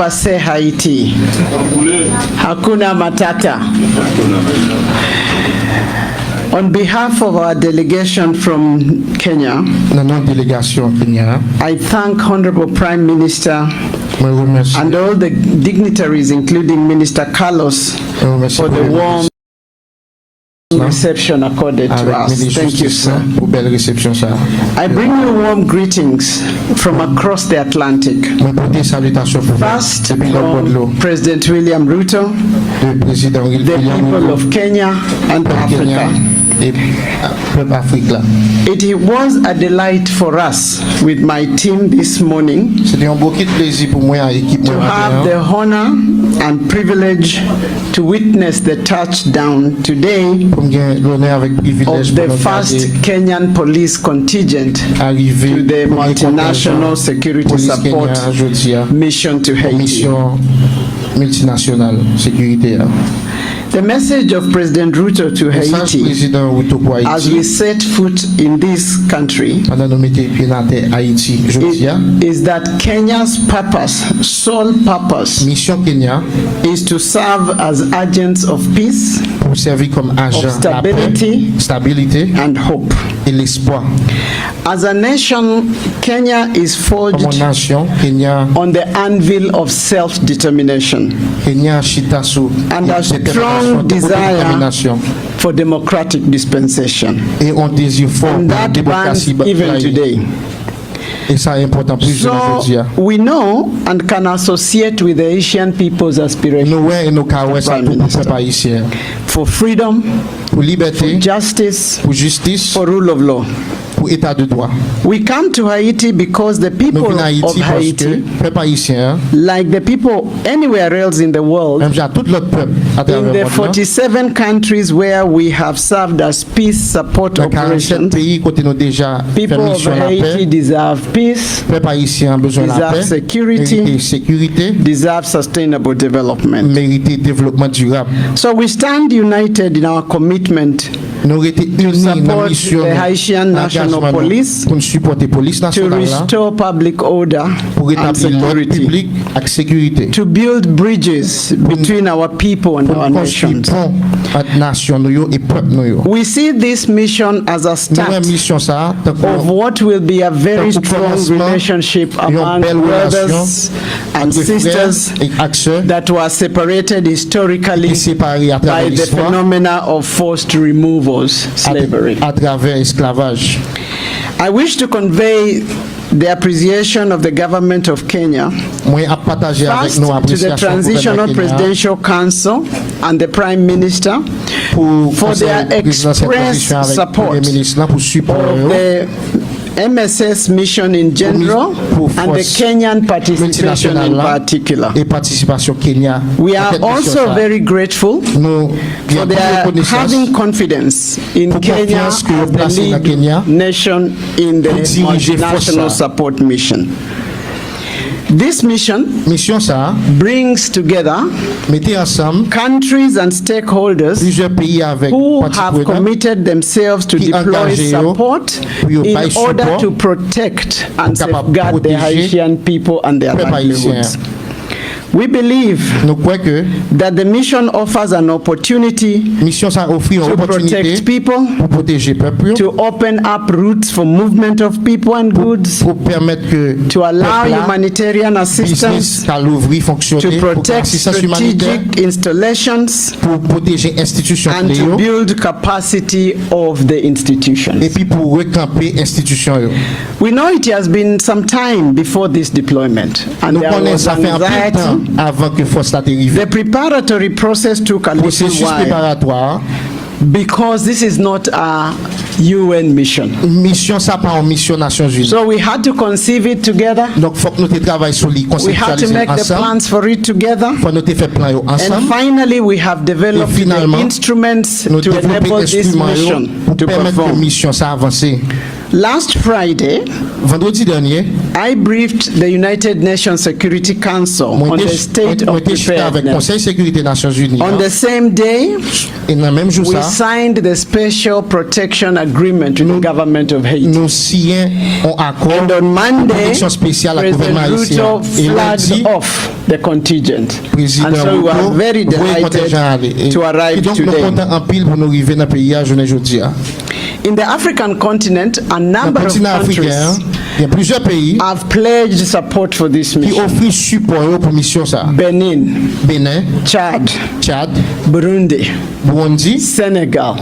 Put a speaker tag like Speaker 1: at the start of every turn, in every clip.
Speaker 1: Wase Haiti. Hakuna Matata. On behalf of our delegation from Kenya, I thank Honorable Prime Minister and all the dignitaries, including Minister Carlos, for the warm reception accorded to us. Thank you, sir. I bring you warm greetings from across the Atlantic. First, from President William Ruto, the people of Kenya and Africa. It was a delight for us with my team this morning to have the honor and privilege to witness the touchdown today of the first Kenyan police contingent to the multinational security support mission to Haiti. The message of President Ruto to Haiti as we set foot in this country is that Kenya's purpose, sole purpose, is to serve as agents of peace, of stability and hope. As a nation, Kenya is forged on the anvil of self-determination and a strong desire for democratic dispensation. And that burns even today. So we know and can associate with the Asian people's aspiration for freedom, for justice, for rule of law. We come to Haiti because the people of Haiti, like the people anywhere else in the world, in the 47 countries where we have served as peace support operations, people of Haiti deserve peace, deserve security, deserve sustainable development. So we stand united in our commitment to support the Haitian National Police, to restore public order and security, to build bridges between our people and our nations. We see this mission as a start of what will be a very strong relationship among brothers and sisters that were separated historically by the phenomena of forced removals, slavery. I wish to convey the appreciation of the government of Kenya, first to the Transitional Presidential Council and the Prime Minister for their express support of the MSS mission in general and the Kenyan participation in particular. We are also very grateful for their having confidence in Kenya as the lead nation in the multinational support mission. This mission brings together countries and stakeholders who have committed themselves to deploy support in order to protect and safeguard the Haitian people and their livelihoods. We believe that the mission offers an opportunity to protect people, to open up routes for movement of people and goods, to allow humanitarian assistance, to protect strategic installations, and to build capacity of the institutions. We know it has been some time before this deployment, and there was anxiety. The preparatory process took a little while because this is not a UN mission. So we had to conceive it together. We had to make the plans for it together. And finally we have developed the instruments to enable this mission to perform. Last Friday,
Speaker 2: vendredi dernier,
Speaker 1: I briefed the United Nations Security Council on the state of preparedness. On the same day, we signed the Special Protection Agreement with the government of Haiti. And on Monday, President Ruto flagged off the contingent. And so we are very delighted to arrive today. In the African continent, a number of countries have pledged support for this mission. Benin, Chad, Burundi, Senegal.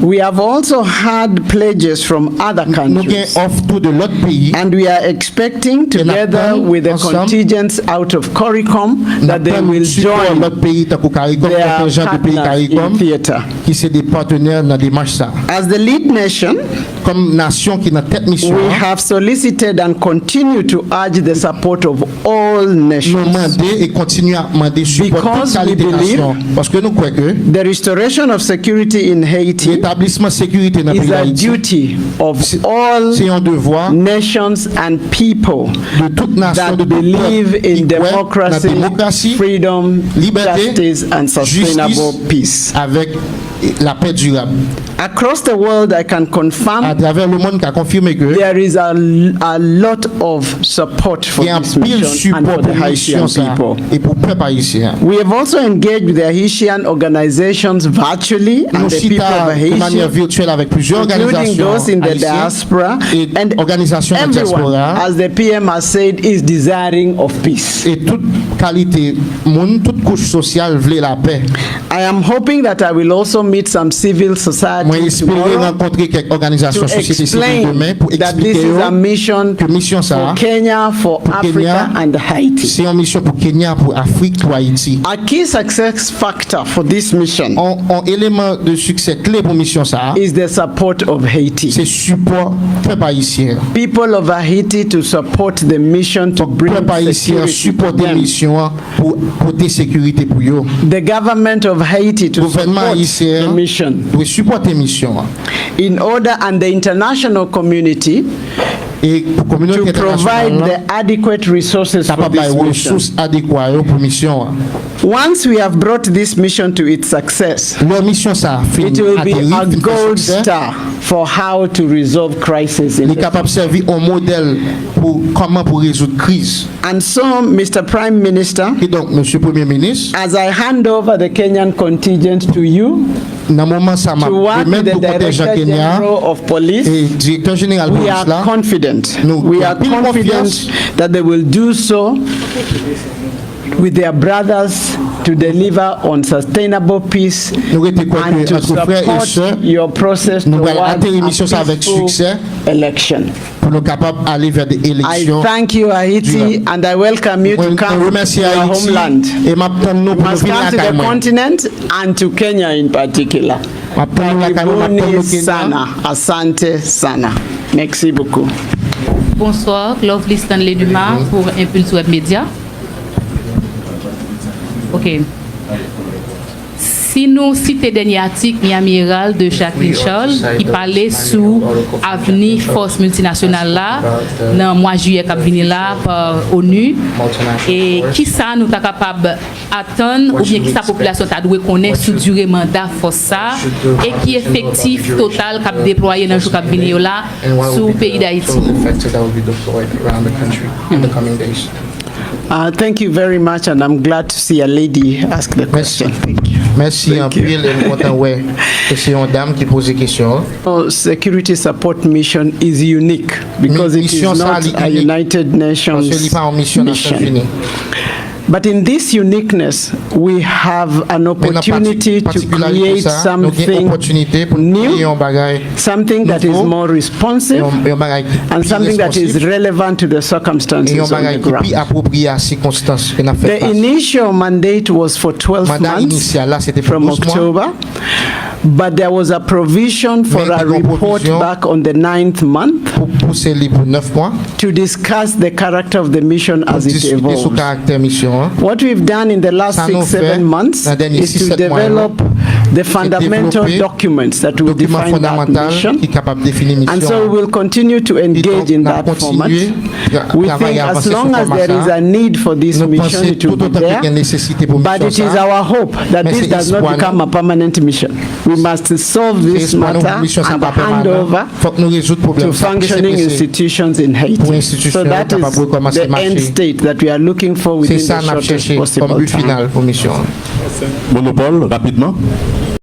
Speaker 1: We have also had pledges from other countries. And we are expecting, together with the contingents out of CORICOM, that they will join their partners in theater. As the lead nation, we have solicited and continue to urge the support of all nations. Because we believe the restoration of security in Haiti is a duty of all nations and people that believe in democracy, freedom, justice, and sustainable peace.
Speaker 2: La paix durable.
Speaker 1: Across the world, I can confirm there is a lot of support for this mission and for the Haitian people. We have also engaged with the Haitian organizations virtually and the people of Haiti, including those in the diaspora, and everyone, as the PM has said, is desiring of peace. I am hoping that I will also meet some civil society tomorrow to explain that this is a mission for Kenya, for Africa, and Haiti. A key success factor for this mission is the support of Haiti. People of Haiti to support the mission to bring security to them. The government of Haiti to support the mission. In order, and the international community to provide the adequate resources for this mission. Once we have brought this mission to its success, it will be a gold star for how to resolve crises in And so, Mr. Prime Minister, as I hand over the Kenyan contingent to you, to work with the Director General of Police, we are confident. We are confident that they will do so with their brothers to deliver on sustainable peace and to support your process towards a peaceful election. I thank you, Haiti, and I welcome you to come to your homeland. You must come to the continent and to Kenya in particular. Karibuni sana, asante sana. Merci beaucoup.
Speaker 3: Bonsoir, Lovely Stanley Dumas pour Impulse Web Media. Ok. Si nous citons dernier article amiral de Jacqueline Charles qui parlait sous avenir force multinationale là dans mois juillet qui venu là par ONU et qui ça nous est capable attendre ou bien qui sa population t'a doit connaître sous durée mandat force ça et qui effectif total qui déployé dans jour qui venu là sous pays d'Haïti.
Speaker 1: Thank you very much, and I'm glad to see a lady ask the question.
Speaker 2: Merci un peu, c'est une dame qui pose des questions.
Speaker 1: Security support mission is unique because it is not a United Nations mission. But in this uniqueness, we have an opportunity to create something new, something that is more responsive, and something that is relevant to the circumstances on the ground. The initial mandate was for 12 months from October, but there was a provision for a report back on the 9th month to discuss the character of the mission as it evolves. What we've done in the last 6-7 months is to develop the fundamental documents that will define that mission. And so we will continue to engage in that format. We think as long as there is a need for this mission, it will be there. But it is our hope that this does not become a permanent mission. We must solve this matter and hand over to functioning institutions in Haiti. So that is the end state that we are looking for within the shortest possible time.
Speaker 4: Monopole, rapidement.